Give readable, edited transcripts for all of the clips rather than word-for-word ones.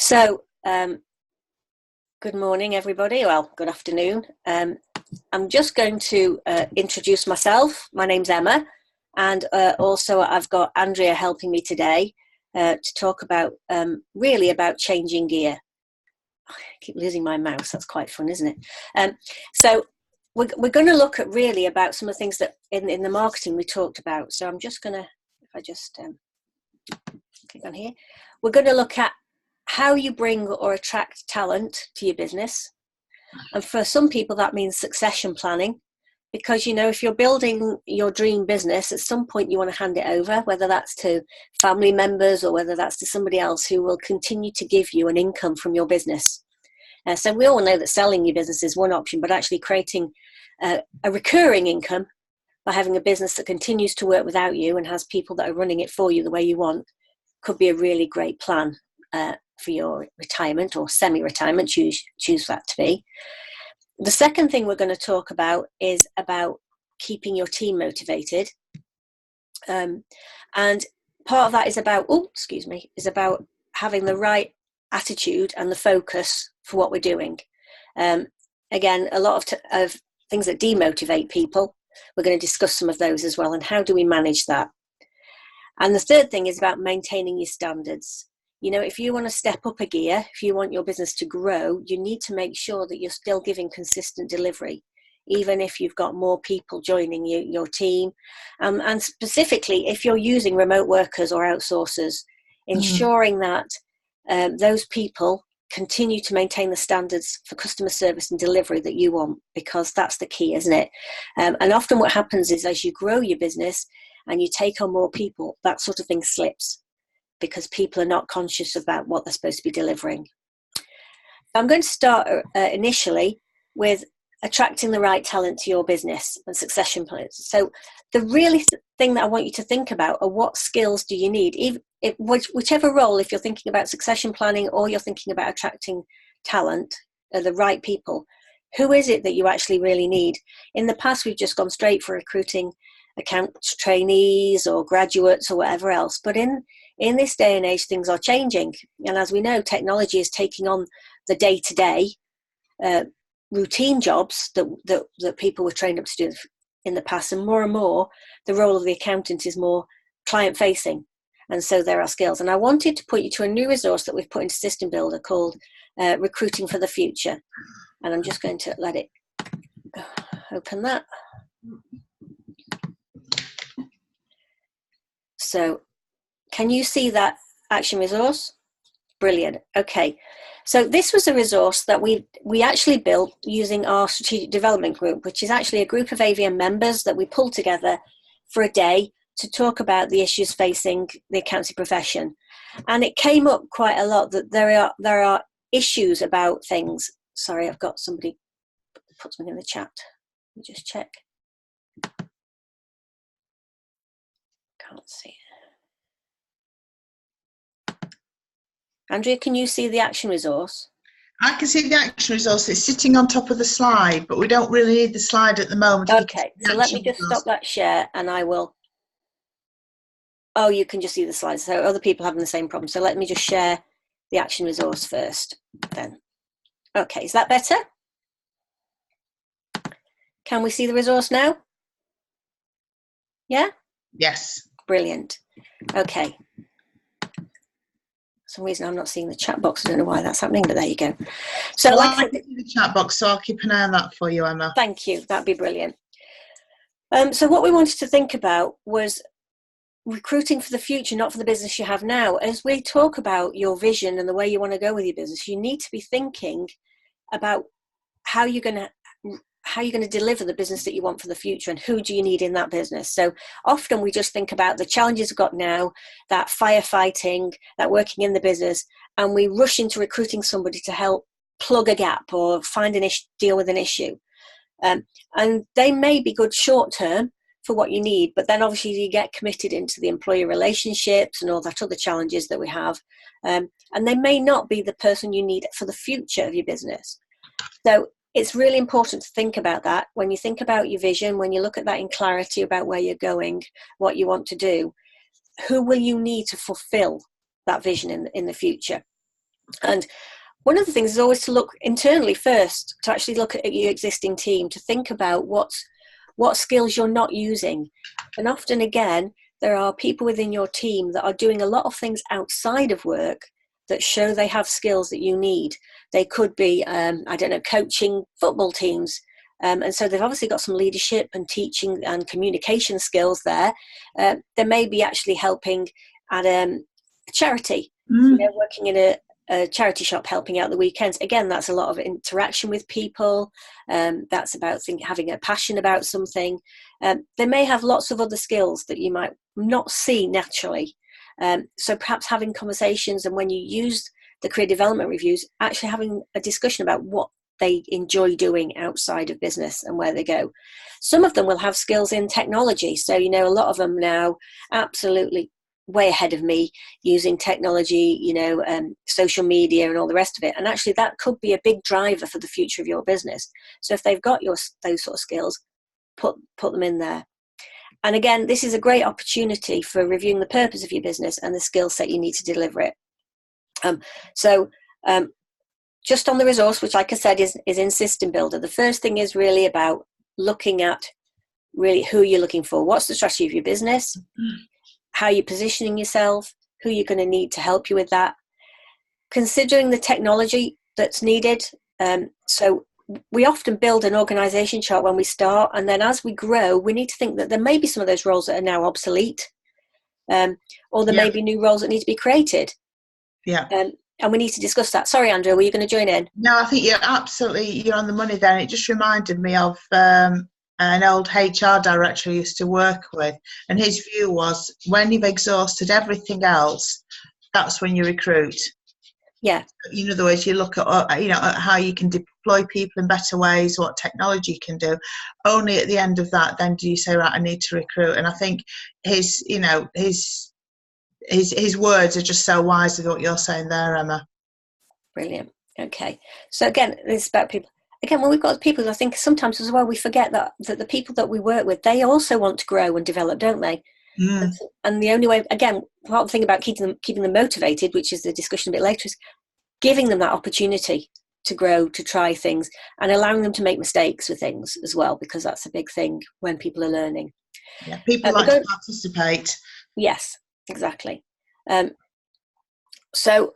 So, good morning, everybody. Well, good afternoon. I'm just going to introduce myself. My name's Emma, and also I've got Andrea helping me today to talk about really about changing gear. I keep losing my mouse. That's quite fun, isn't it? So we're going to look at really about some of the things that in the marketing we talked about. So I'm just going to, if I just click on here, we're going to look at how you bring or attract talent to your business. And for some people, that means succession planning, because, you know, if you're building your dream business, at some point you want to hand it over, whether that's to family members or whether that's to somebody else who will continue to give you an income from your business. So we all know that selling your business is one option, but actually creating a recurring income by having a business that continues to work without you and has people that are running it for you the way you want could be a really great plan for your retirement or semi-retirement, choose that to be. The second thing we're going to talk about is about keeping your team motivated. And part of that is about, is about having the right attitude and the focus for what we're doing. Again, a lot of things that demotivate people, we're going to discuss some of those as well, and how do we manage that. And the third thing is about maintaining your standards. You know, if you want to step up a gear, if you want your business to grow, you need to make sure that you're still giving consistent delivery, even if you've got more people joining your team. And specifically, if you're using remote workers or outsourcers, ensuring that those people continue to maintain the standards for customer service and delivery that you want, because that's the key, isn't it? And often what happens is, as you grow your business and you take on more people, that sort of thing slips, because people are not conscious about what they're supposed to be delivering. I'm going to start initially with attracting the right talent to your business and succession plans. So the really thing that I want you to think about are what skills do you need? Whichever role, if you're thinking about succession planning or you're thinking about attracting talent, the right people, who is it that you actually really need? In the past, we've just gone straight for recruiting account trainees or graduates or whatever else. But in this day and age, things are changing. And as we know, technology is taking on the day-to-day routine jobs that people were trained up to do in the past. And more, the role of the accountant is more client-facing. And so there are skills. And I wanted to put you to a new resource that we've put into System Builder called Recruiting for the Future. And I'm just going to let it open that. So can you see that action resource? Brilliant. Okay. So this was a resource that we actually built using our strategic development group, which is actually a group of AVN members that we pulled together for a day to talk about the issues facing the accounting profession. And it came up quite a lot that there are issues about things. Sorry, I've got somebody put something in the chat. Let me just check. Can't see it. Andrea, can you see the action resource? I can see the action resource. It's sitting on top of the slide, but we don't really need the slide at the moment. Okay, so let me just stop that share and I will. Oh, you can just see the slides. So other people having the same problem. So let me just share the action resource first then. Okay, is that better? Can we see the resource now? Yeah? Yes. Brilliant. Okay. For some reason I'm not seeing the chat box. I don't know why that's happening, but there you go. So well, I can see the chat box, so I'll keep an eye on that for you, Emma. Thank you. That'd be brilliant. So what we wanted to think about was recruiting for the future, not for the business you have now. As we talk about your vision and the way you want to go with your business, you need to be thinking about how you're going to deliver the business that you want for the future, and who do you need in that business. So often we just think about the challenges we've got now, that firefighting, that working in the business, and we rush into recruiting somebody to help plug a gap or find deal with an issue. And they may be good short term for what you need, but then obviously you get committed into the employer relationships and all that other challenges that we have. And they may not be the person you need for the future of your business. So it's really important to think about that when you think about your vision, when you look at that in clarity about where you're going, what you want to do, who will you need to fulfill that vision in the future? And one of the things is always to look internally first, to actually look at your existing team, to think about what skills you're not using. And often, again, there are people within your team that are doing a lot of things outside of work that show they have skills that you need. They could be, I don't know, coaching football teams. And so they've obviously got some leadership and teaching and communication skills there. They may be actually helping at a charity, working in a charity shop, helping out the weekends. Again, that's a lot of interaction with people. That's about having a passion about something. They may have lots of other skills that you might not see naturally. So perhaps having conversations, and when you use the career development reviews, actually having a discussion about what they enjoy doing outside of business and where they go. Some of them will have skills in technology. So, a lot of them now absolutely way ahead of me using technology, social media and all the rest of it. And actually that could be a big driver for the future of your business. So if they've got those sort of skills, put them in there. And again, this is a great opportunity for reviewing the purpose of your business and the skill set you need to deliver it. Just on the resource, which like I said is in System Builder, the first thing is really about looking at really who you're looking for. What's the strategy of your business? How you're positioning yourself? Who you're going to need to help you with that? Considering the technology that's needed. So we often build an organization chart when we start, and then as we grow, we need to think that there may be some of those roles that are now obsolete, or there may be new roles that need to be created. And we need to discuss that. Sorry, Andrew, were you going to join in? No, I think you're on the money there. It just reminded me of an old HR director I used to work with, and his view was when you've exhausted everything else, that's when you recruit. Yeah. In other words, you look at at how you can deploy people in better ways, what technology can do. Only at the end of that, then do you say, right, I need to recruit. And I think his words are just so wise with what you're saying there, Emma. Brilliant. Okay. So again, it's about people. Again, when we've got people, I think sometimes as well, we forget that the people that we work with, they also want to grow and develop, don't they? And the only way, again, part of the thing about keeping them motivated, which is the discussion a bit later, is giving them that opportunity to grow, to try things, and allowing them to make mistakes with things as well, because that's a big thing when people are learning. Yeah, people like to participate. Yes, exactly. So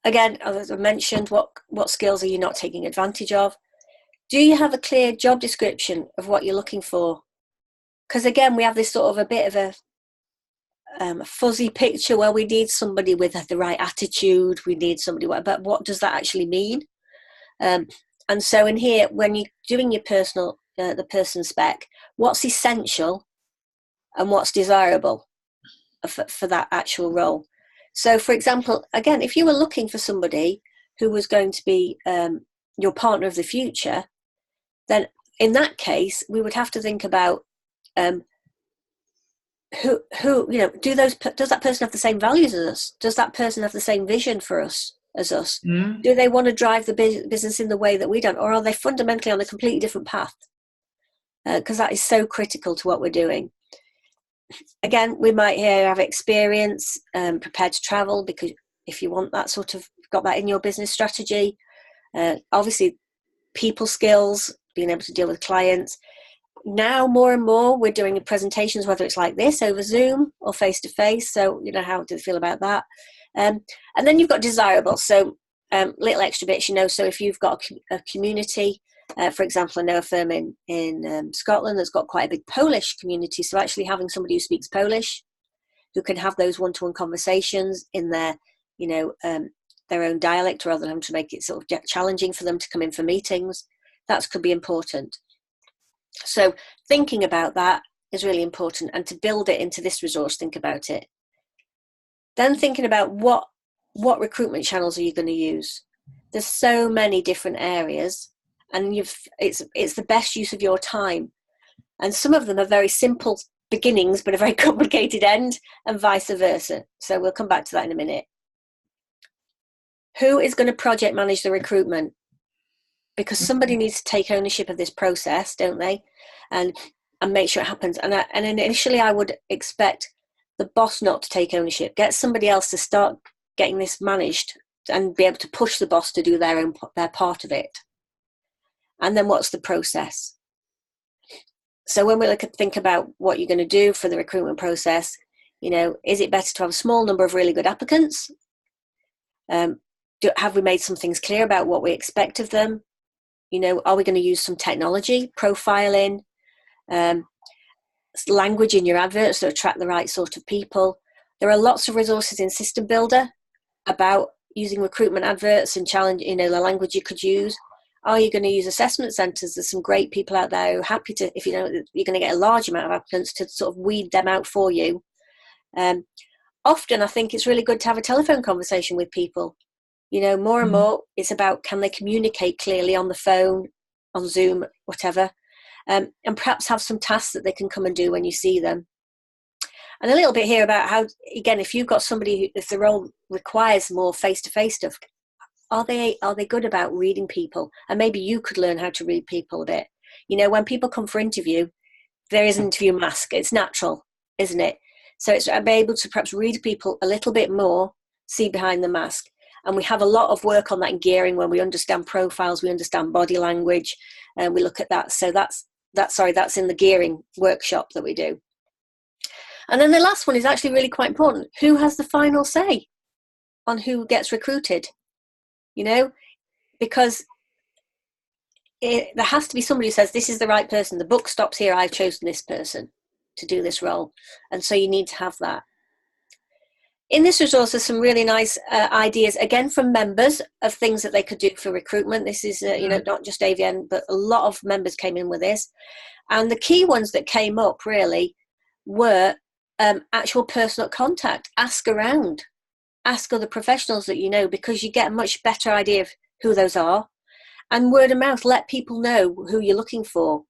again, as I mentioned, what skills are you not taking advantage of? Do you have a clear job description of what you're looking for? Because again, we have this sort of a bit of a fuzzy picture where we need somebody with the right attitude. We need somebody, but what does that actually mean? And so in here, when you're doing your the person spec, what's essential and what's desirable for that actual role? So, for example, again, if you were looking for somebody who was going to be your partner of the future, then in that case, we would have to think about who does that person have the same values as us? Does that person have the same vision for us as us? Do they want to drive the business in the way that we don't, or are they fundamentally on a completely different path? Because that is so critical to what we're doing. Again, we might here have experience, prepared to travel, because if you want that sort of, got that in your business strategy. Obviously, people skills, being able to deal with clients. Now, more and more, we're doing presentations, whether it's like this over Zoom or face-to-face. So, how do you feel about that? And then you've got desirable. So, little extra bits, so if you've got a community, for example, I know a firm in Scotland that's got quite a big Polish community. So actually having somebody who speaks Polish, who can have those one-to-one conversations in their, their own dialect, rather than having to make it sort of challenging for them to come in for meetings, that could be important. So thinking about that is really important, and to build it into this resource, think about it. Then thinking about what recruitment channels are you going to use? There's so many different areas, and it's the best use of your time. And some of them are very simple beginnings, but a very complicated end, and vice versa. So we'll come back to that in a minute. Who is going to project manage the recruitment? Because somebody needs to take ownership of this process, don't they? And make sure it happens. And initially I would expect the boss not to take ownership. Get somebody else to start getting this managed and be able to push the boss to do their part of it. And then what's the process? So when we think about what you're going to do for the recruitment process, is it better to have a small number of really good applicants? Have we made some things clear about what we expect of them? Are we going to use some technology, profiling, language in your adverts to attract the right sort of people? There are lots of resources in System Builder about using recruitment adverts and challenge, the language you could use. Are you going to use assessment centres? There's some great people out there who are happy to, if you're going to get a large amount of applicants, to sort of weed them out for you. Often I think it's really good to have a telephone conversation with people. More and more it's about, can they communicate clearly on the phone, on Zoom, whatever, and perhaps have some tasks that they can come and do when you see them. And a little bit here about how, again, if you've got somebody if the role requires more face-to-face stuff, are they good about reading people? And maybe you could learn how to read people a bit. When people come for interview, there is an interview mask. It's natural, isn't it? So it's be able to perhaps read people a little bit more, see behind the mask. And we have a lot of work on that in gearing when we understand profiles, we understand body language, and we look at that. So that's in the gearing workshop that we do. And then the last one is actually really quite important. Who has the final say on who gets recruited? Because there has to be somebody who says, this is the right person. The book stops here. I've chosen this person to do this role. And so you need to have that. In this resource, there's some really nice ideas, again, from members of things that they could do for recruitment. This is, not just AVN, but a lot of members came in with this. And the key ones that came up really were actual personal contact. Ask around. Ask other professionals that you know, because you get a much better idea of who those are. And word of mouth, let people know who you're looking for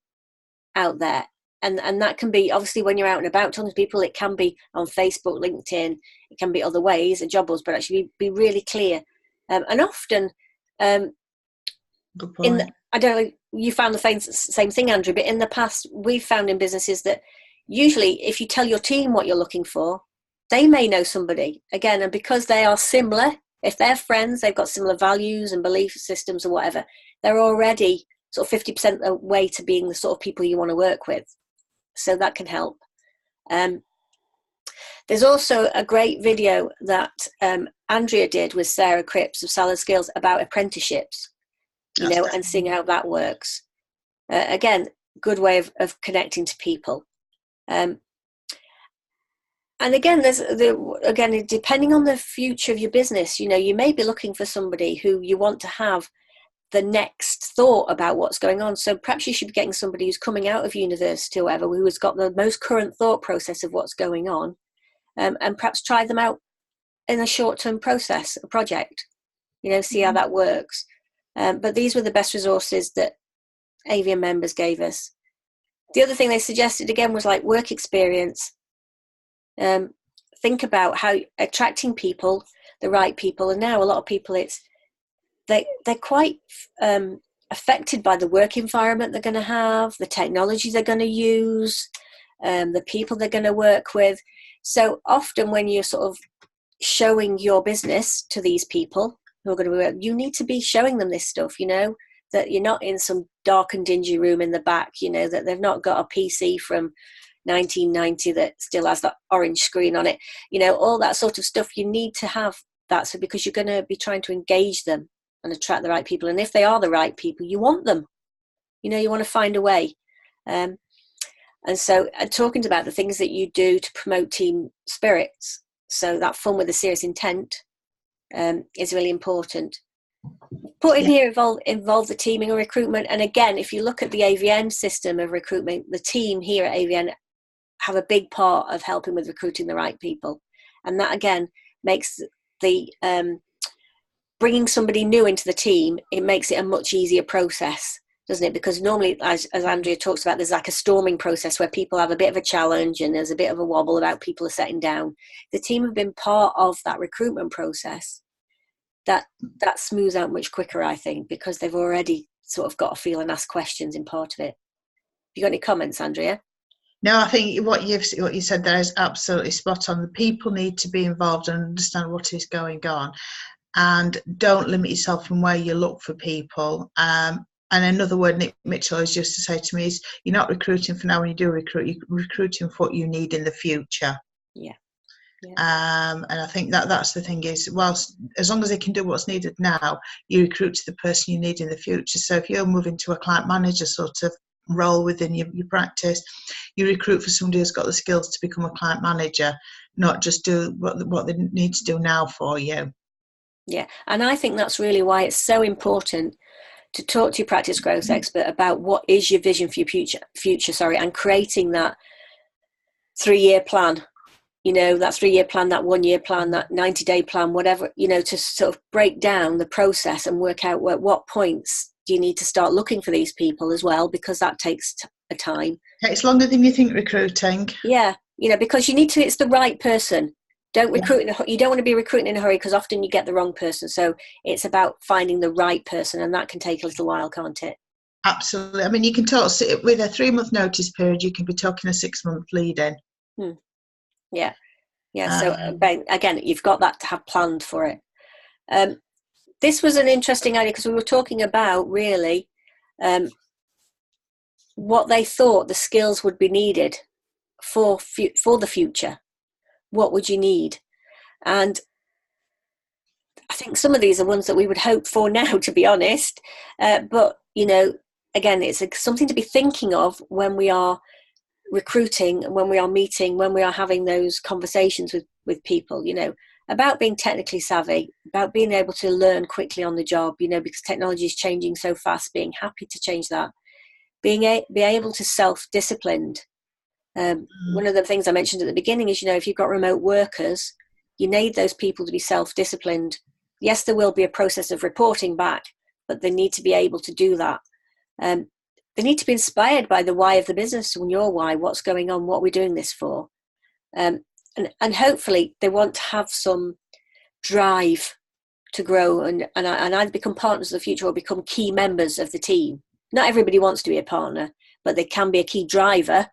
out there. And that can be, obviously, when you're out and about talking to people, it can be on Facebook, LinkedIn, it can be other ways, job boards, but actually be really clear. And often, good point. I don't know, you found the same thing, Andrew, but in the past, we've found in businesses that usually if you tell your team what you're looking for, they may know somebody, again, and because they are similar, if they're friends, they've got similar values and belief systems or whatever, they're already sort of 50% the way to being the sort of people you want to work with. So that can help. There's also a great video that Andrea did with Sarah Cripps of Salad Skills about apprenticeships, and seeing how that works. Again, good way of connecting to people. And again, depending on the future of your business, you may be looking for somebody who you want to have the next thought about what's going on. So perhaps you should be getting somebody who's coming out of university or whatever, who has got the most current thought process of what's going on, and perhaps try them out in a short-term process, a project, see how that works. But these were the best resources that AVN members gave us. The other thing they suggested, again, was like work experience. Think about how attracting people, the right people, and now a lot of people, they're quite affected by the work environment they're going to have, the technology they're going to use, the people they're going to work with. So often when you're sort of showing your business to these people who are going to work, you need to be showing them this stuff, that you're not in some dark and dingy room in the back, that they've not got a PC from 1990 that still has that orange screen on it, all that sort of stuff. You need to have that, so because you're going to be trying to engage them and attract the right people. And if they are the right people, you want them, you want to find a way. And so talking about the things that you do to promote team spirits, so that fun with a serious intent is really important. Put in here, involve the teaming and recruitment. And again, if you look at the AVN system of recruitment, the team here at AVN have a big part of helping with recruiting the right people. And that, again, makes the bringing somebody new into the team, it makes it a much easier process, doesn't it? Because normally, as Andrea talks about, there's like a storming process where people have a bit of a challenge and there's a bit of a wobble about people are setting down. The team have been part of that recruitment process. That smooths out much quicker, I think, because they've already sort of got a feel and asked questions in part of it. Have you got any comments, Andrea? No, I think what you said there is absolutely spot on. The people need to be involved and understand what is going on. and don't limit yourself from where you look for people. And another word Nick Mitchell always used to say to me is, you're not recruiting for now when you do recruit, you're recruiting for what you need in the future. Yeah. Yeah. And I think that's the thing is, whilst as long as they can do what's needed now, you recruit to the person you need in the future. So if you're moving to a client manager sort of role within your practice, you recruit for somebody who's got the skills to become a client manager, not just do what they need to do now for you. Yeah, and I think that's really why it's so important to talk to your practice growth expert about what is your vision for your future, and creating that 3-year plan, that 3-year plan, that 1-year plan, that 90-day plan, whatever, to sort of break down the process and work out what points do you need to start looking for these people as well, because that takes a time. It's longer than you think, recruiting. Yeah, because you need to, it's the right person. Don't recruit you don't want to be recruiting in a hurry, because often you get the wrong person. So it's about finding the right person, and that can take a little while, can't it? Absolutely. I mean, you can talk with a 3-month notice period, you can be talking a 6-month lead in. Yeah. So again, you've got that to have planned for it. This was an interesting idea, because we were talking about really what they thought the skills would be needed for the future. What would you need? And I think some of these are ones that we would hope for now, to be honest. But, again, it's something to be thinking of when we are recruiting, when we are meeting, when we are having those conversations with people, about being technically savvy, about being able to learn quickly on the job, because technology is changing so fast, being happy to change that, be able to self-disciplined. One of the things I mentioned at the beginning is, if you've got remote workers, you need those people to be self-disciplined. Yes, there will be a process of reporting back, but they need to be able to do that. They need to be inspired by the why of the business, and your why, what's going on, what we're doing this for. And hopefully they want to have some drive to grow and either become partners of the future or become key members of the team. Not everybody wants to be a partner, but they can be a key driver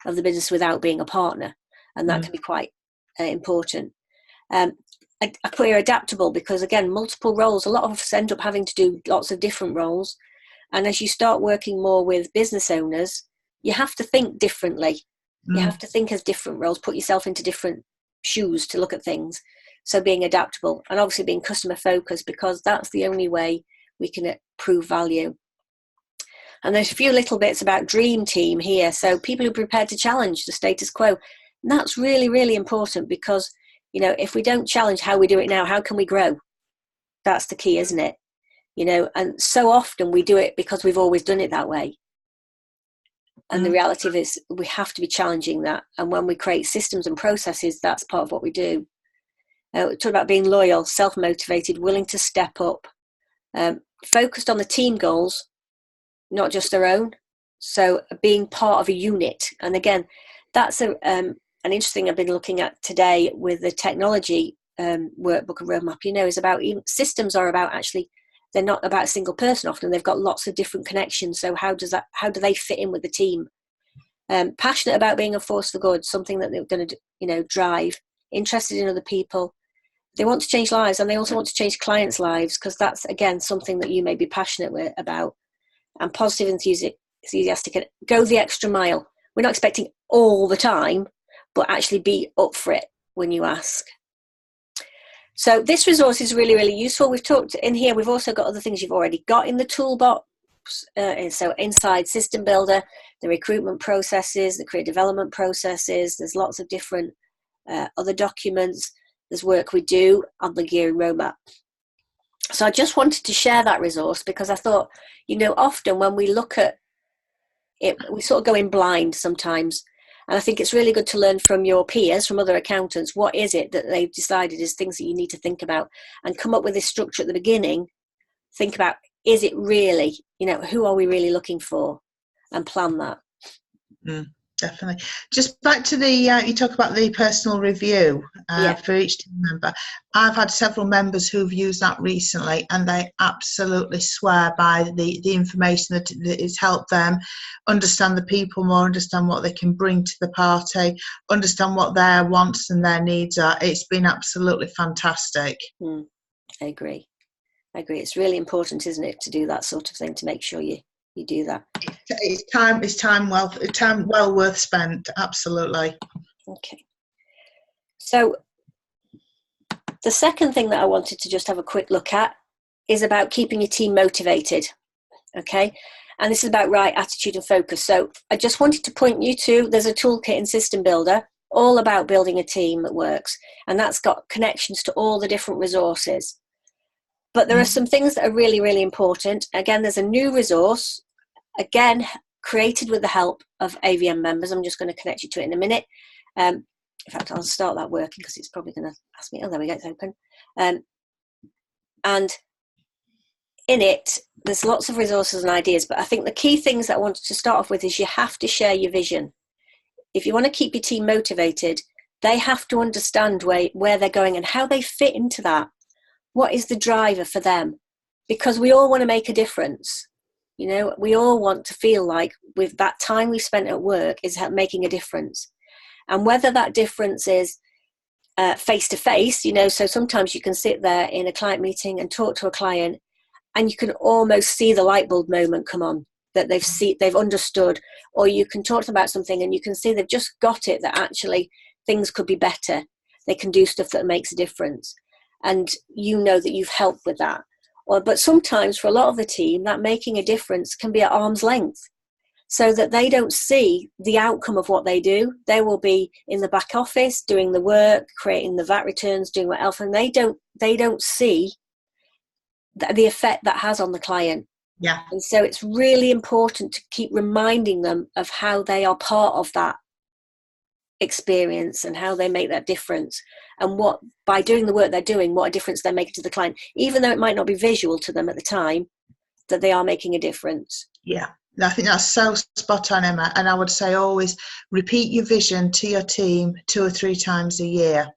of the business without being a partner. And that can be quite important. I put here adaptable, because again, multiple roles, a lot of us end up having to do lots of different roles. And as you start working more with business owners, you have to think differently. You have to think as different roles, put yourself into different shoes to look at things. So being adaptable, and obviously being customer focused, because that's the only way we can prove value. And there's a few little bits about dream team here. So people who are prepared to challenge the status quo. And that's really, really important, because, if we don't challenge how we do it now, how can we grow? That's the key, isn't it? And so often we do it because we've always done it that way. And the reality of it is we have to be challenging that. And when we create systems and processes, that's part of what we do. We talk about being loyal, self-motivated, willing to step up, focused on the team goals, not just their own. So being part of a unit. And again, that's an interesting I've been looking at today with the technology workbook and roadmap, is about, even systems are about, actually, they're not about a single person. Often they've got lots of different connections. So how do they fit in with the team? Passionate about being a force for good, something that they're going to, drive, interested in other people. They want to change lives, and they also want to change clients' lives, because that's, again, something that you may be passionate about. And positive, enthusiastic, and go the extra mile. We're not expecting all the time, but actually be up for it when you ask. So this resource is really, really useful. We've talked in here, we've also got other things you've already got in the toolbox. So inside System Builder, the recruitment processes, the career development processes, there's lots of different other documents. There's work we do on the gearing roadmap. So I just wanted to share that resource, because I thought, often when we look at it, we sort of go in blind sometimes. And I think it's really good to learn from your peers, from other accountants, what is it that they've decided is things that you need to think about, and come up with this structure at the beginning. Think about, is it really, who are we really looking for, and plan that. Definitely. Just back to the, you talk about the personal review for each team member. I've had several members who've used that recently, and they absolutely swear by the information that it's helped them understand the people more, understand what they can bring to the party, understand what their wants and their needs are. It's been absolutely fantastic. I agree. It's really important, isn't it, to do that sort of thing, to make sure you do that. It's time well worth spent. Absolutely. Okay. So the second thing that I wanted to just have a quick look at is about keeping your team motivated. Okay. And this is about right attitude and focus. So I just wanted to point you to, there's a toolkit in System Builder all about building a team that works. And that's got connections to all the different resources. But there are some things that are really, really important. Again, there's a new resource, again, created with the help of AVN members. I'm just going to connect you to it in a minute. In fact, I'll start that working because it's probably going to ask me. Oh, there we go, it's open. And in it, there's lots of resources and ideas, but I think the key things that I wanted to start off with is you have to share your vision. If you want to keep your team motivated, they have to understand where they're going and how they fit into that. What is the driver for them? Because we all want to make a difference. You know, we all want to feel like with that time we've spent at work is making a difference. And whether that difference is face to face, you know, so sometimes you can sit there in a client meeting and talk to a client and you can almost see the light bulb moment come on, that they've understood, or you can talk to them about something and you can see they've just got it, that actually things could be better. They can do stuff that makes a difference. And you know that you've helped with that. But sometimes for a lot of the team, that making a difference can be at arm's length, so that they don't see the outcome of what they do. They will be in the back office doing the work, creating the VAT returns, doing what else, and they don't see the effect that has on the client. Yeah. And so it's really important to keep reminding them of how they are part of that experience and how they make that difference, and what, by doing the work they're doing, what a difference they're making to the client, even though it might not be visual to them at the time, that they are making a difference. Yeah, I think that's so spot on, Emma. And I would say always repeat your vision to your team 2 or 3 times a year.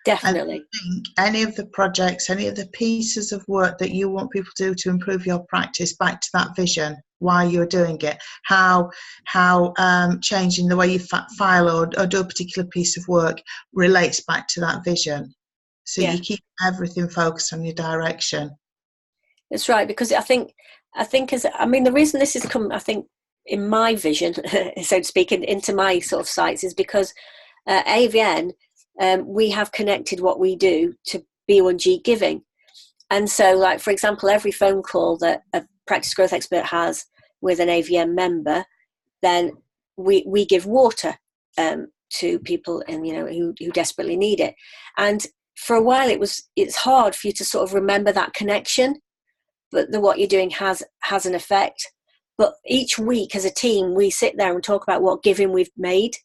Definitely. And think any of the projects, any of the pieces of work that you want people to do to improve your practice, back to that vision, why you're doing it, how changing the way you file or do a particular piece of work relates back to that vision. So you keep everything focused on your direction. That's right, because I think the reason this has come, I think, in my vision, so to speak, into my sort of sights, is because AVN, we have connected what we do to B1G giving. And so, like, for example, every phone call that a practice growth expert has with an AVN member, then we give water to people, and who desperately need it. And for a while, it's hard for you to sort of remember that connection, but what you're doing has an effect. But each week as a team, we sit there and talk about what giving we've made.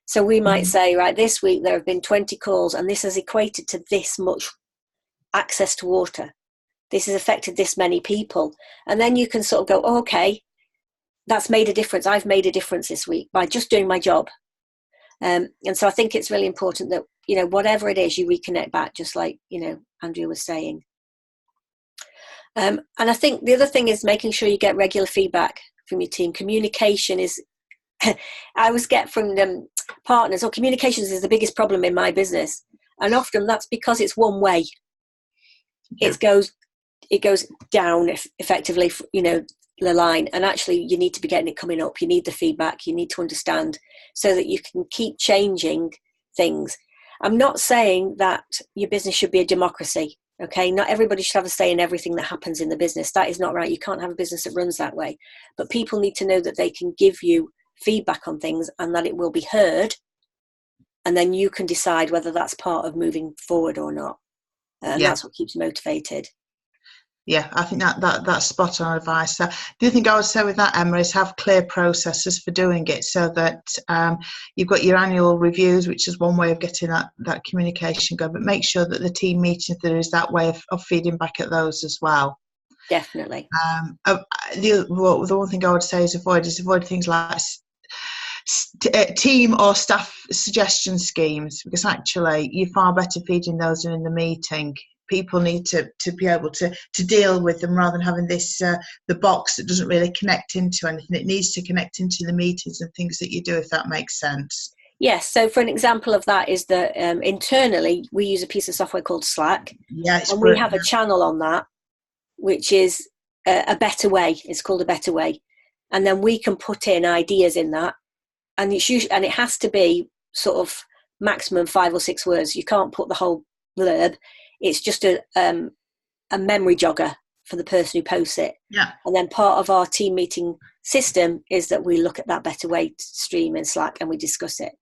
So we might say, right, this week there have been 20 calls and this has equated to this much access to water. This has affected this many people. And then you can sort of go, oh, okay, that's made a difference. I've made a difference this week by just doing my job. And so I think it's really important that, whatever it is, you reconnect back, just like, Andrea was saying. And I think the other thing is making sure you get regular feedback from your team. Communication is, I always get from partners, communications is the biggest problem in my business. And often that's because it's one way. Yeah. It goes down effectively, the line. And actually you need to be getting it coming up. You need the feedback. You need to understand so that you can keep changing things. I'm not saying that your business should be a democracy. Okay, not everybody should have a say in everything that happens in the business. That is not right. You can't have a business that runs that way. But people need to know that they can give you feedback on things and that it will be heard. And then you can decide whether that's part of moving forward or not. And that's what keeps you motivated. Yeah, I think that's spot on advice. The other thing I would say with that, Emma, is have clear processes for doing it, so that you've got your annual reviews, which is one way of getting that communication going, but make sure that the team meetings, there is that way of feeding back at those as well. Definitely. The one thing I would say is avoid things like team or staff suggestion schemes, because actually you're far better feeding those in the meeting. People need to be able to deal with them rather than having this the box that doesn't really connect into anything. It needs to connect into the meetings and things that you do, if that makes sense. Yes. So for an example of that is that internally we use a piece of software called Slack, Yeah, it's and we have a channel on that, which is a better way. It's called a better way. And then we can put in ideas in that. And it's usually, and it has to be sort of maximum 5 or 6 words. You can't put the whole blurb. It's just a memory jogger for the person who posts it. Yeah. And then part of our team meeting system is that we look at that better way stream in Slack and we discuss it.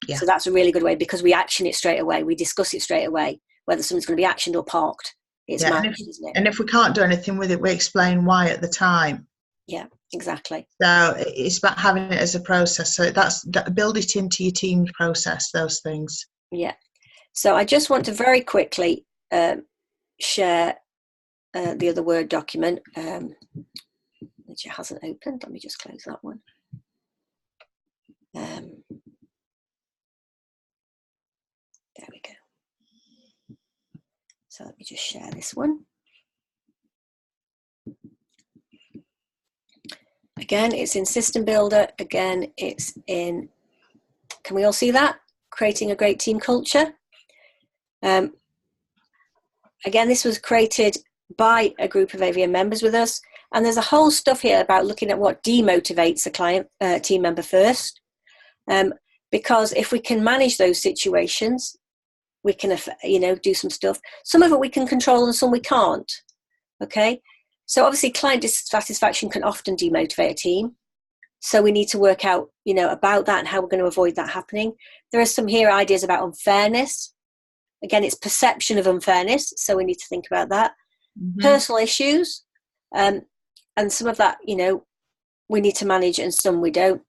Yeah. So that's a really good way, because we action it straight away. We discuss it straight away, whether something's going to be actioned or parked. It's managed, isn't it? And if we can't do anything with it, we explain why at the time. Yeah, exactly. So it's about having it as a process. So build it into your team's process, those things. Yeah. So I just want to very quickly share the other Word document, which it hasn't opened. Let me just close that one. There we go. So let me just share this one. Again, it's in System Builder. Again, it's in, can we all see that? Creating a great team culture. Again, this was created by a group of AVN members with us. And there's a whole stuff here about looking at what demotivates a client, team member first. Because if we can manage those situations, we can, do some stuff. Some of it we can control and some we can't. Okay. So obviously client dissatisfaction can often demotivate a team. So we need to work out, about that and how we're going to avoid that happening. There are some here ideas about unfairness. Again, it's perception of unfairness. So we need to think about that. Mm-hmm. Personal issues. And some of that, we need to manage and some we don't.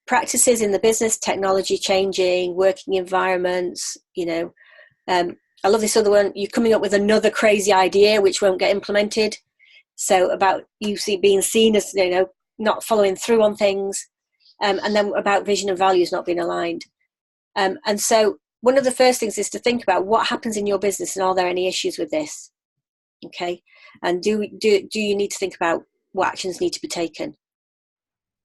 Practices in the business, technology changing, working environments, I love this other one. You're coming up with another crazy idea which won't get implemented. So about you being seen as, not following through on things. And then about vision and values not being aligned. And so one of the first things is to think about what happens in your business and are there any issues with this? Okay. And do you need to think about what actions need to be taken?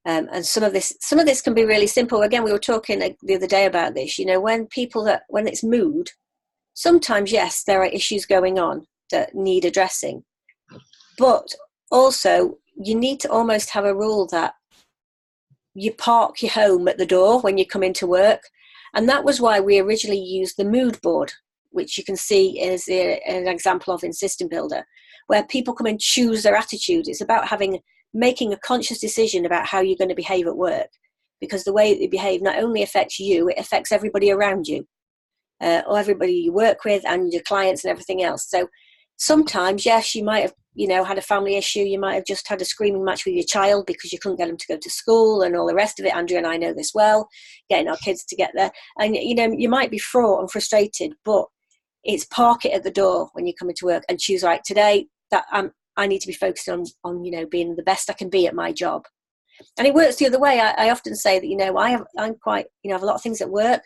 And some of this can be really simple. Again, we were talking the other day about this, when it's mood, sometimes, yes, there are issues going on that need addressing. But also, you need to almost have a rule that you park your home at the door when you come into work. And that was why we originally used the mood board, which you can see as an example of in System Builder, where people come and choose their attitude. It's about making a conscious decision about how you're going to behave at work, because the way that you behave not only affects you, it affects everybody around you, or everybody you work with and your clients and everything else. So sometimes, yes, you might have, had a family issue. You might have just had a screaming match with your child because you couldn't get them to go to school and all the rest of it. Andrea and I know this well, getting our kids to get there. And, you might be fraught and frustrated, but it's park it at the door when you come into work and choose, right, today that I need to be focused on being the best I can be at my job. And it works the other way. I often say that, I'm quite, I have a lot of things at work,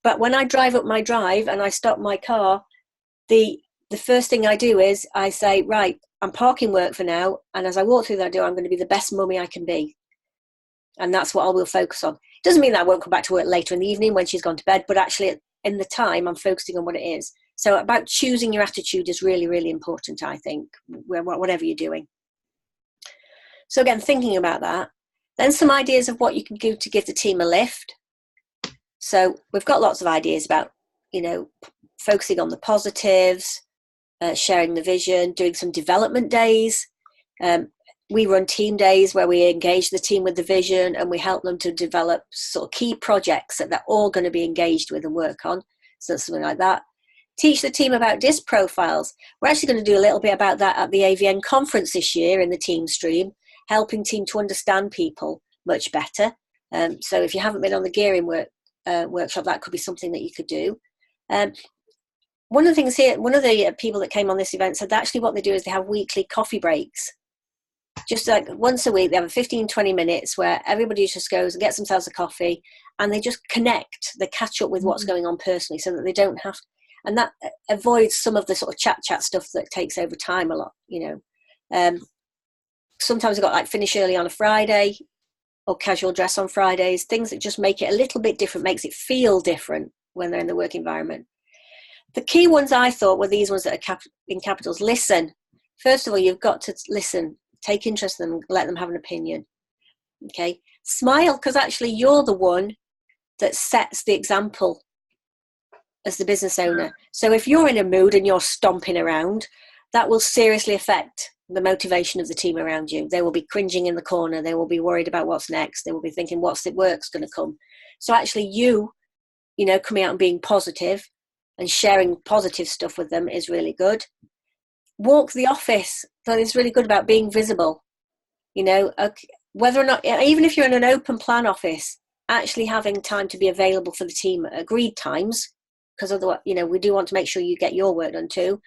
but when I drive up my drive and I stop my car, the first thing I do is I say, right, I'm parking work for now. And as I walk through that door, I'm going to be the best mummy I can be. And that's what I will focus on. It doesn't mean that I won't come back to work later in the evening when she's gone to bed, but actually in the time I'm focusing on what it is. So about choosing your attitude is really, really important, I think, whatever you're doing. So again, thinking about that, then some ideas of what you can do to give the team a lift. So we've got lots of ideas about, focusing on the positives, sharing the vision, doing some development days. We run team days where we engage the team with the vision and we help them to develop sort of key projects that they're all going to be engaged with and work on. So something like that. Teach the team about DISC profiles. We're actually going to do a little bit about that at the AVN conference this year in the team stream, helping team to understand people much better. So if you haven't been on the gearing workshop, that could be something that you could do. One of the things here, one of the people that came on this event said that actually what they do is they have weekly coffee breaks. Just like once a week, they have 15-20 minutes where everybody just goes and gets themselves a coffee and they just connect, they catch up with what's going on personally so that they don't have to, and that avoids some of the sort of chat stuff that takes over time a lot, Sometimes I've got like finish early on a Friday. or casual dress on Fridays, things that just make it a little bit different, makes it feel different when they're in the work environment. The key ones I thought were these ones that are in capitals. Listen. First of all, you've got to listen, take interest in them, let them have an opinion. Okay. Smile, because actually you're the one that sets the example as the business owner. So if you're in a mood and you're stomping around, that will seriously affect the motivation of the team around you. They will be cringing in the corner. They will be worried about what's next. They will be thinking, what's the work's going to come? So actually you know, coming out and being positive and sharing positive stuff with them is really good. Walk the office. That is really good about being visible. You know, whether or not, even if you're in an open plan office, actually having time to be available for the team at agreed times, because otherwise, you know, we do want to make sure you get your work done too.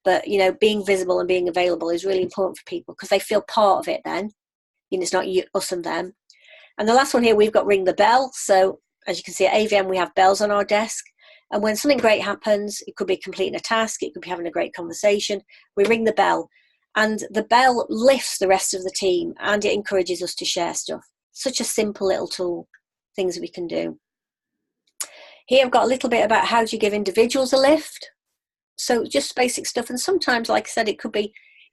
But, you know, being visible and being available is really important for people because they feel part of it then. You know, it's not you, us and them. And the last one here, we've got ring the bell. So as you can see at AVN, we have bells on our desk. And when something great happens, it could be completing a task, it could be having a great conversation, we ring the bell. And the bell lifts the rest of the team and it encourages us to share stuff. Such a simple little tool, things we can do. Here I've got a little bit about how do you give individuals a lift. So just basic stuff. And sometimes, like I said, it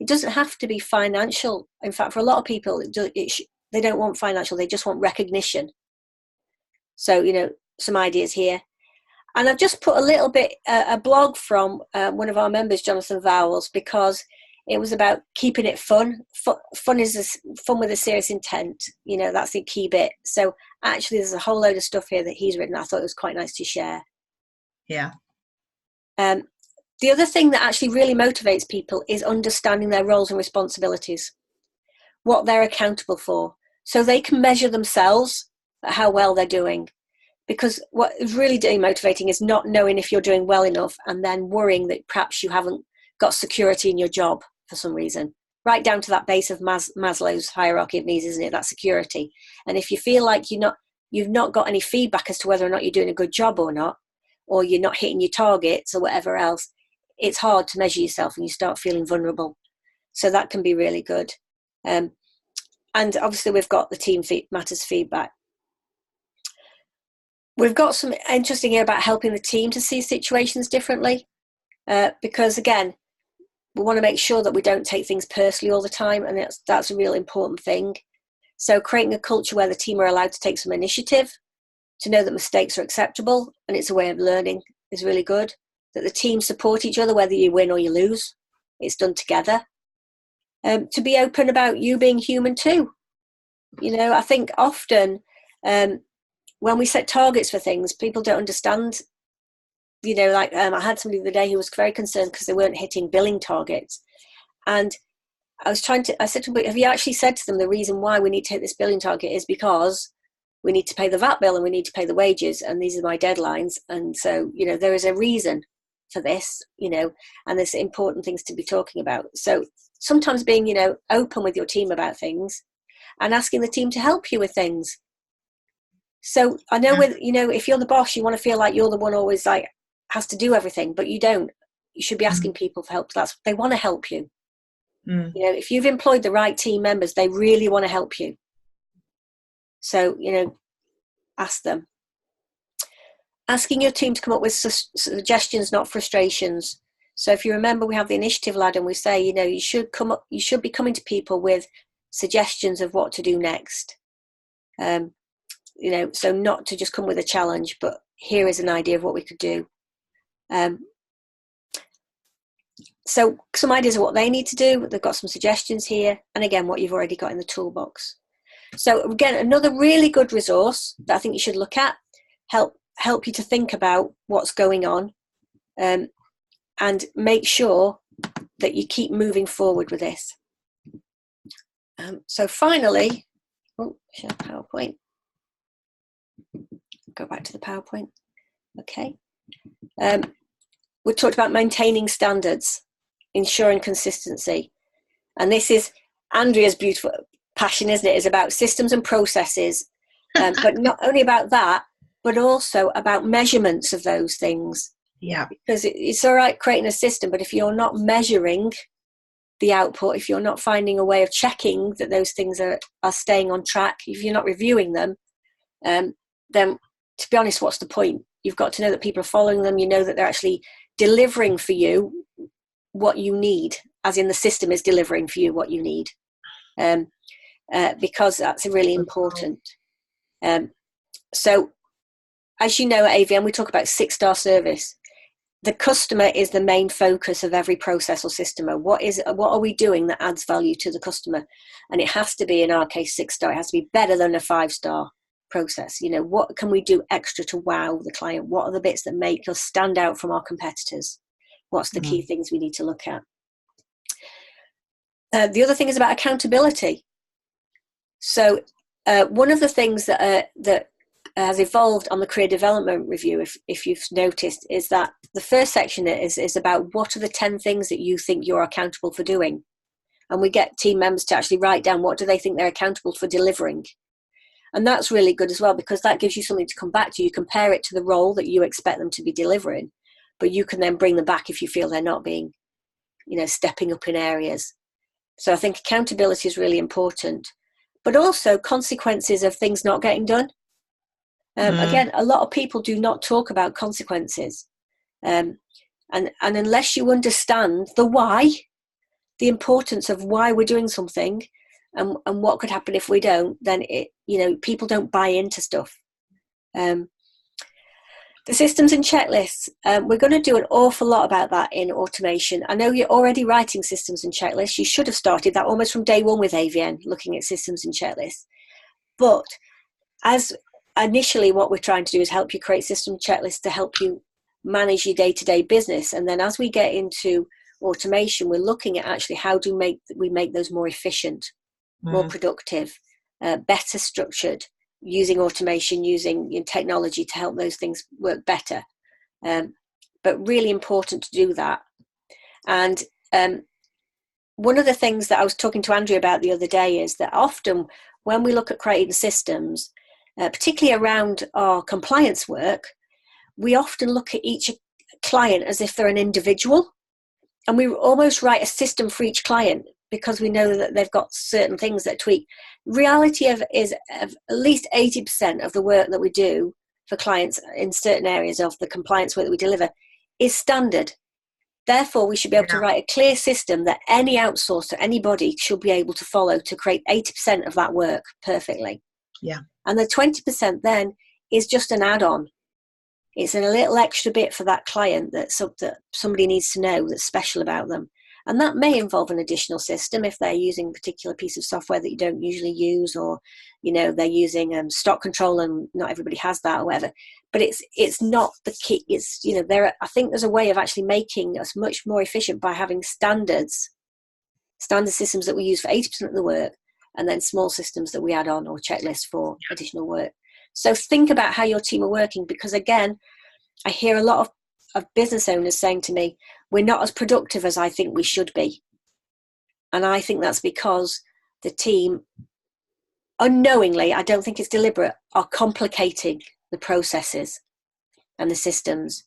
doesn't have to be financial. In fact, for a lot of people, they don't want financial, they just want recognition. So, you know, some ideas here. And I've just put a little bit, a blog from one of our members, Jonathan Vowles, because it was about keeping it fun. Fun is fun with a serious intent. You know, that's the key bit. So actually, there's a whole load of stuff here that he's written. I thought it was quite nice to share. Yeah. The other thing that actually really motivates people is understanding their roles and responsibilities, what they're accountable for, so they can measure themselves at how well they're doing. Because what is really demotivating is not knowing if you're doing well enough and then worrying that perhaps you haven't got security in your job for some reason. Right down to that base of Maslow's hierarchy of needs, isn't it? That security. And if you feel like you've not got any feedback as to whether or not you're doing a good job or not, or you're not hitting your targets or whatever else, it's hard to measure yourself and you start feeling vulnerable. So that can be really good. And obviously we've got the team matters feedback. We've got some interesting here about helping the team to see situations differently, because again, we want to make sure that we don't take things personally all the time, and that's a real important thing. So creating a culture where the team are allowed to take some initiative, to know that mistakes are acceptable and it's a way of learning is really good. That the team support each other, whether you win or you lose, it's done together. To be open about you being human too. You know, I think often when we set targets for things, people don't understand, you know, like I had somebody the other day who was very concerned because they weren't hitting billing targets. And I said to them, have you actually said to them the reason why we need to hit this billing target is because we need to pay the VAT bill and we need to pay the wages and these are my deadlines. And so, you know, there is a reason for this, you know, and there's important things to be talking about. So sometimes being, you know, open with your team about things and asking the team to help you with things. So I know with, you know, if you're the boss, you want to feel like you're the one always like has to do everything, but you don't. You should be asking people for help. They want to help you. You know, if you've employed the right team members, they really want to help you. So, you know, ask them. Asking your team to come up with suggestions, not frustrations. So if you remember, we have the initiative ladder and we say, you know, you should be coming to people with suggestions of what to do next. You know, so not to just come with a challenge, but here is an idea of what we could do. So some ideas of what they need to do. They've got some suggestions here. And again, what you've already got in the toolbox. So again, another really good resource that I think you should look at, help you to think about what's going on, and make sure that you keep moving forward with this. So finally, share PowerPoint. Go back to the PowerPoint. Okay. We talked about maintaining standards, ensuring consistency. And this is Andrea's beautiful passion, isn't it? Is about systems and processes, but not only about that, but also about measurements of those things. Yeah. Because it's all right creating a system, but if you're not measuring the output, if you're not finding a way of checking that those things are staying on track, if you're not reviewing them, then to be honest, what's the point? You've got to know that people are following them. You know that they're actually delivering for you what you need, as in the system is delivering for you what you need, because that's really important. So as you know, at AVN, we talk about 6-star service. The customer is the main focus of every process or system. What are we doing that adds value to the customer? And it has to be, in our case, 6-star. It has to be better than a 5-star process. You know, what can we do extra to wow the client? What are the bits that make us stand out from our competitors? What's the key things we need to look at? The other thing is about accountability. So one of the things that has evolved on the career development review, if you've noticed, is that the first section is about what are the 10 things that you think you're accountable for doing. And we get team members to actually write down what do they think they're accountable for delivering. And that's really good as well, because that gives you something to come back to. You compare it to the role that you expect them to be delivering, but you can then bring them back if you feel they're not being, stepping up in areas. So I think accountability is really important, but also consequences of things not getting done. Again, a lot of people do not talk about consequences. And unless you understand the why, the importance of why we're doing something and what could happen if we don't, then people don't buy into stuff. The systems and checklists, we're going to do an awful lot about that in automation. I know you're already writing systems and checklists. You should have started that almost from day one with AVN, looking at systems and checklists. But as initially, what we're trying to do is help you create system checklists to help you manage your day-to-day business. And then as we get into automation, we're looking at actually how do we make those more efficient, more productive, better structured, using automation, using technology to help those things work better. But really important to do that. And one of the things that I was talking to Andrea about the other day is that often when we look at creating systems, particularly around our compliance work, we often look at each client as if they're an individual, and we almost write a system for each client because we know that they've got certain things that tweak. Reality is at least 80% of the work that we do for clients in certain areas of the compliance work that we deliver is standard. Therefore, we should be able to write a clear system that any outsourcer, anybody should be able to follow to create 80% of that work perfectly. Yeah. And the 20% then is just an add-on. It's a little extra bit for that client that somebody needs to know that's special about them. And that may involve an additional system if they're using a particular piece of software that you don't usually use, or, they're using stock control and not everybody has that or whatever. But it's not the key. It's, I think there's a way of actually making us much more efficient by having standard systems that we use for 80% of the work, and then small systems that we add on or checklists for additional work. So think about how your team are working, because again, I hear a lot of business owners saying to me, we're not as productive as I think we should be. And I think that's because the team, unknowingly, I don't think it's deliberate, are complicating the processes and the systems.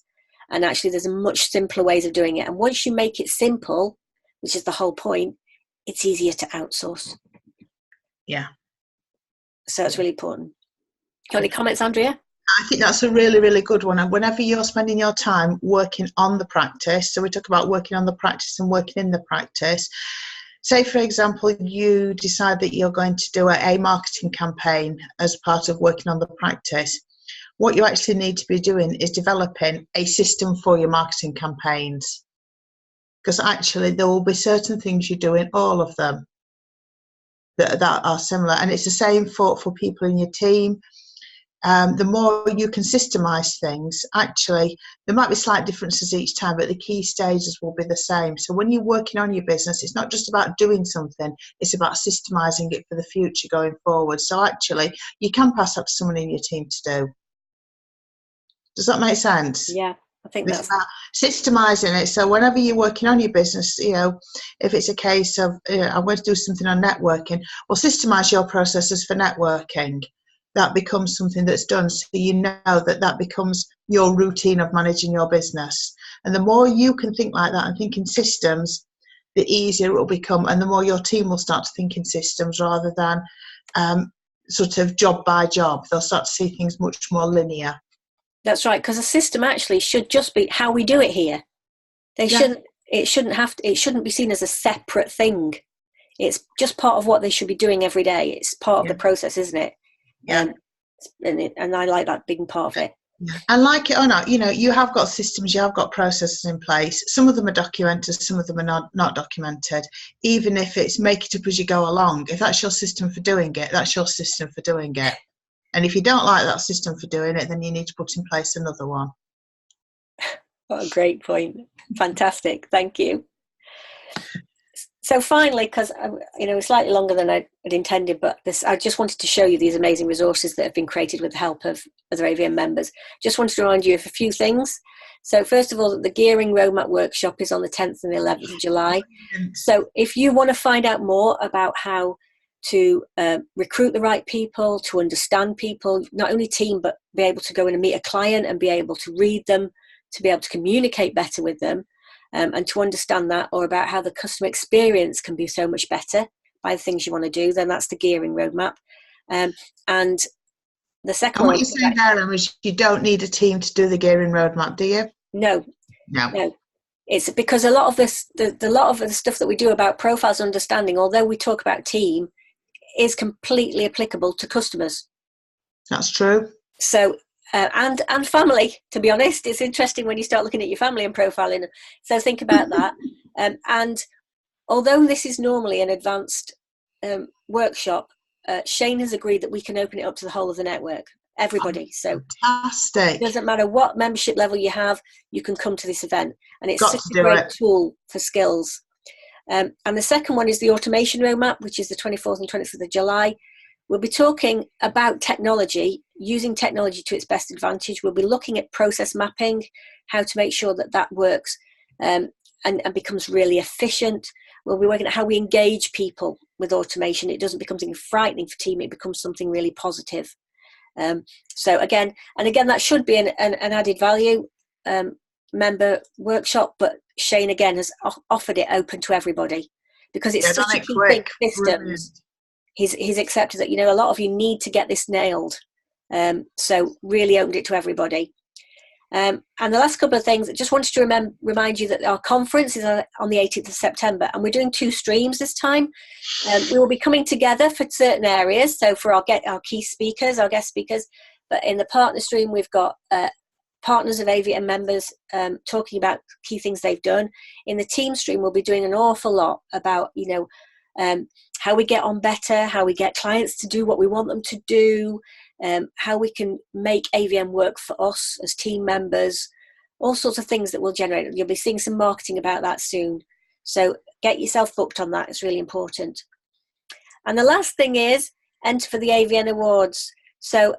And actually there's a much simpler ways of doing it. And once you make it simple, which is the whole point, it's easier to outsource. Yeah. So it's really important. Got any comments, Andrea? I think that's a really, really good one. And whenever you're spending your time working on the practice, so we talk about working on the practice and working in the practice. Say, for example, you decide that you're going to do a marketing campaign as part of working on the practice. What you actually need to be doing is developing a system for your marketing campaigns. Because actually there will be certain things you do in all of them that are similar. And it's the same for people in your team. The more you can systemize things, actually, there might be slight differences each time, but the key stages will be the same. So when you're working on your business, it's not just about doing something, it's about systemizing it for the future going forward. So actually, you can pass that to someone in your team to do. Does that make sense? Yeah, I think it's that's about systemizing it. So whenever you're working on your business, if it's a case of, I'm going to do something on networking, well, systemize your processes for networking. That becomes something that's done, so you know that becomes your routine of managing your business. And the more you can think like that and think in systems, the easier it will become, and the more your team will start to think in systems rather than sort of job by job. They'll start to see things much more linear. That's right, because a system actually should just be how we do it here. It shouldn't be seen as a separate thing. It's just part of what they should be doing every day. It's part of the process, isn't it? Yeah. And I like that being part of it. Yeah. And like it or not, you have got systems, you have got processes in place. Some of them are documented, some of them are not documented. Even if it's make it up as you go along, if that's your system for doing it, that's your system for doing it. And if you don't like that system for doing it, then you need to put in place another one. What a great point. Fantastic. Thank you. So finally, because slightly longer than I had intended, but I just wanted to show you these amazing resources that have been created with the help of other AVN members. Just wanted to remind you of a few things. So first of all, the Gearing Roadmap Workshop is on the 10th and the 11th of July. So if you want to find out more about how to recruit the right people, to understand people, not only team, but be able to go in and meet a client and be able to read them, to be able to communicate better with them, and to understand that, or about how the customer experience can be so much better by the things you want to do, then that's the Gearing Roadmap. And the second one... What you're saying there is you don't need a team to do the Gearing Roadmap, do you? No. It's because a lot of the stuff that we do about profiles understanding, although we talk about team, is completely applicable to customers. That's true. So... and family, to be honest. It's interesting when you start looking at your family and profiling. So think about that. And although this is normally an advanced workshop, Shane has agreed that we can open it up to the whole of the network, everybody. So fantastic. It doesn't matter what membership level you have, you can come to this event. And it's such a great tool for skills. And the second one is the Automation Roadmap, which is the 24th and 25th of July. We'll be talking about technology, using technology to its best advantage. We'll be looking at process mapping, how to make sure that that works and becomes really efficient. We'll be working at how we engage people with automation. It doesn't become something frightening for team, it becomes something really positive. So again, that should be an added value member workshop, but Shane again has offered it open to everybody because it's such a key thing for systems. He's accepted that, a lot of you need to get this nailed. So really opened it to everybody. And the last couple of things, I just wanted to remind you that our conference is on the 18th of September, and we're doing 2 streams this time. We will be coming together for certain areas, so for our key speakers, our guest speakers, but in the partner stream, we've got partners of AVN members talking about key things they've done. In the team stream, we'll be doing an awful lot about, how we get on better, how we get clients to do what we want them to do, how we can make AVN work for us as team members, all sorts of things that will generate. You'll be seeing some marketing about that soon. So get yourself booked on that. It's really important. And the last thing is enter for the AVN Awards. So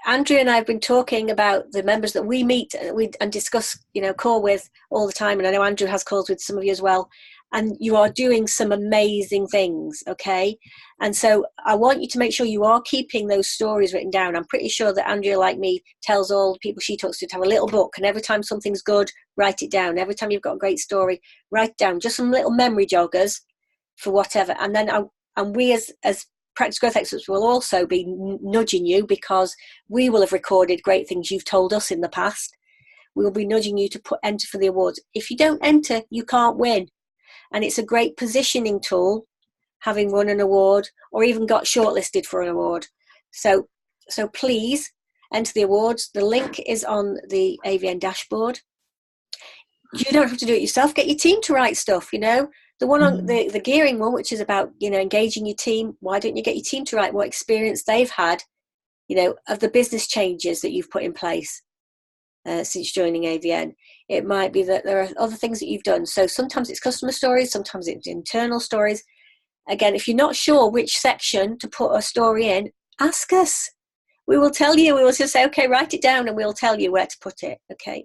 Andrea and I have been talking about the members that we meet and discuss, call with all the time. And I know Andrew has calls with some of you as well. And you are doing some amazing things, okay? And so I want you to make sure you are keeping those stories written down. I'm pretty sure that Andrea, like me, tells all the people she talks to have a little book, and every time something's good, write it down. Every time you've got a great story, write it down. Just some little memory joggers for whatever. And then we as practice growth experts will also be nudging you, because we will have recorded great things you've told us in the past. We will be nudging you to enter for the awards. If you don't enter, you can't win. And it's a great positioning tool, having won an award or even got shortlisted for an award. So please enter the awards. The link is on the AVN dashboard. You don't have to do it yourself. Get your team to write stuff, The one on the gearing one, which is about, engaging your team. Why don't you get your team to write what experience they've had, of the business changes that you've put in place since joining AVN? It might be that there are other things that you've done. So sometimes it's customer stories, sometimes it's internal stories. Again, if you're not sure which section to put a story in, ask us. We will tell you. We will just say, okay, write it down, and we'll tell you where to put it. Okay.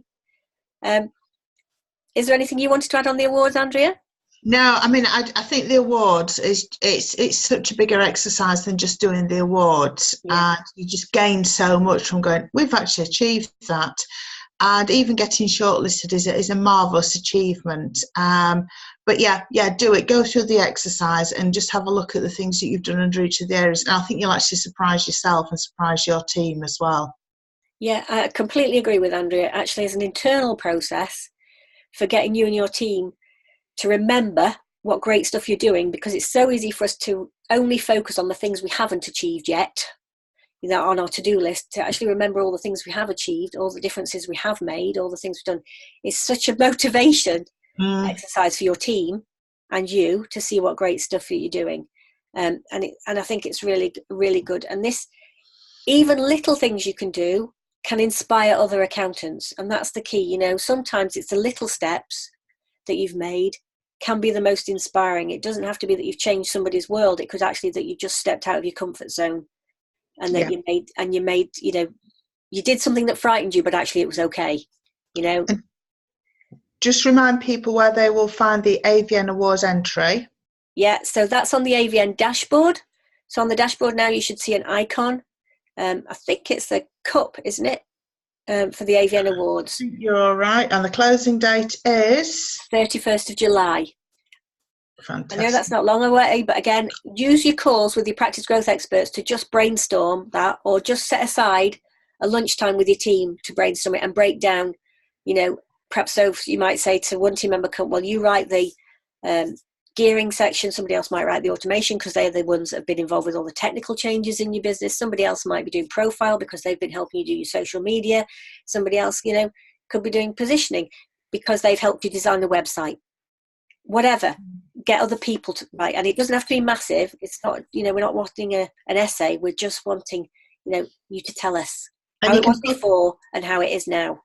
Is there anything you wanted to add on the awards, Andrea? No, I mean, I think the awards it's such a bigger exercise than just doing the awards, and you just gain so much from going, we've actually achieved that. and even getting shortlisted is a marvellous achievement. But yeah, do it. Go through the exercise and just have a look at the things that you've done under each of the areas. And I think you'll actually surprise yourself and surprise your team as well. Yeah, I completely agree with Andrea. Actually, as an internal process for getting you and your team to remember what great stuff you're doing, because it's so easy for us to only focus on the things we haven't achieved yet, on our to-do list, to actually remember all the things we have achieved, all the differences we have made, all the things we've done. It's such a motivation exercise for your team and you to see what great stuff that you're doing. And I think it's really, really good. And this, even little things you can do can inspire other accountants. And that's the key. Sometimes it's the little steps that you've made can be the most inspiring. It doesn't have to be that you've changed somebody's world. It could actually that you just stepped out of your comfort zone, and that you made, you did something that frightened you, but actually it was okay. And just remind people where they will find the AVN Awards entry. Yeah, so that's on the AVN dashboard. So on the dashboard now you should see an icon. I think it's the cup, isn't it? For the AVN Awards. You're all right. And the closing date is 31st of July. Fantastic. I know that's not long away, but again, use your calls with your practice growth experts to just brainstorm that, or just set aside a lunchtime with your team to brainstorm it and break down, perhaps so you might say to one team member, well, you write the gearing section, somebody else might write the automation because they're the ones that have been involved with all the technical changes in your business. Somebody else might be doing profile because they've been helping you do your social media. Somebody else, could be doing positioning because they've helped you design the website. Whatever, get other people to write. And it doesn't have to be massive. It's not, we're not wanting an essay. We're just wanting, you to tell us how it was before and how it is now.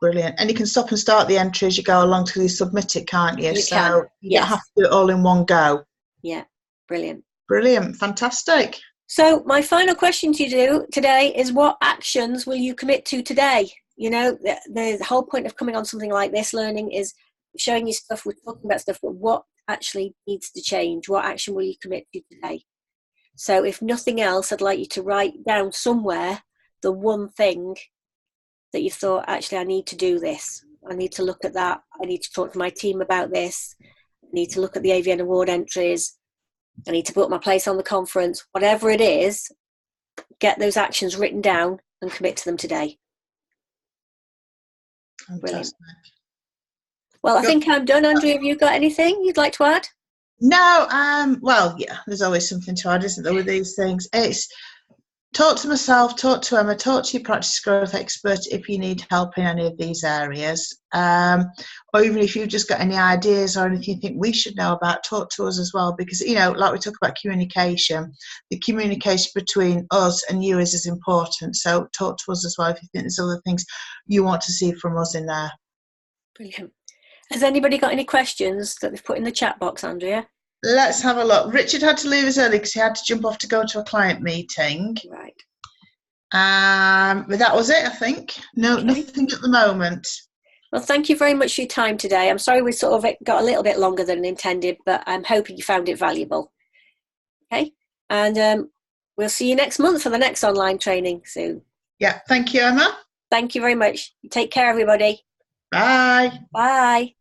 Brilliant. And you can stop and start the entry as you go along till you submit it, can't you? You can. You don't have to do it all in one go. Yeah, brilliant. Brilliant, fantastic. So my final question to you today is, what actions will you commit to today? The whole point of coming on something like this learning is showing you stuff, we're talking about stuff, but what actually needs to change? What action will you commit to today? So if nothing else, I'd like you to write down somewhere the one thing that you thought, actually, I need to do this. I need to look at that. I need to talk to my team about this. I need to look at the AVN Award entries. I need to book my place on the conference. Whatever it is, get those actions written down and commit to them today. Brilliant. Well, I think I'm done. Andrea, have you got anything you'd like to add? No, well, yeah, there's always something to add, isn't there, with these things? It's talk to myself, talk to Emma, talk to your practice growth expert if you need help in any of these areas. Or even if you've just got any ideas or anything you think we should know about, talk to us as well. Because, like we talk about communication, the communication between us and you is as important. So talk to us as well if you think there's other things you want to see from us in there. Brilliant. Has anybody got any questions that they've put in the chat box, Andrea? Let's have a look. Richard had to leave us early because he had to jump off to go to a client meeting. Right. But that was it, I think. No, okay. Nothing at the moment. Well, thank you very much for your time today. I'm sorry we sort of got a little bit longer than intended, but I'm hoping you found it valuable. Okay. And we'll see you next month for the next online training soon. Yeah. Thank you, Emma. Thank you very much. Take care, everybody. Bye. Bye.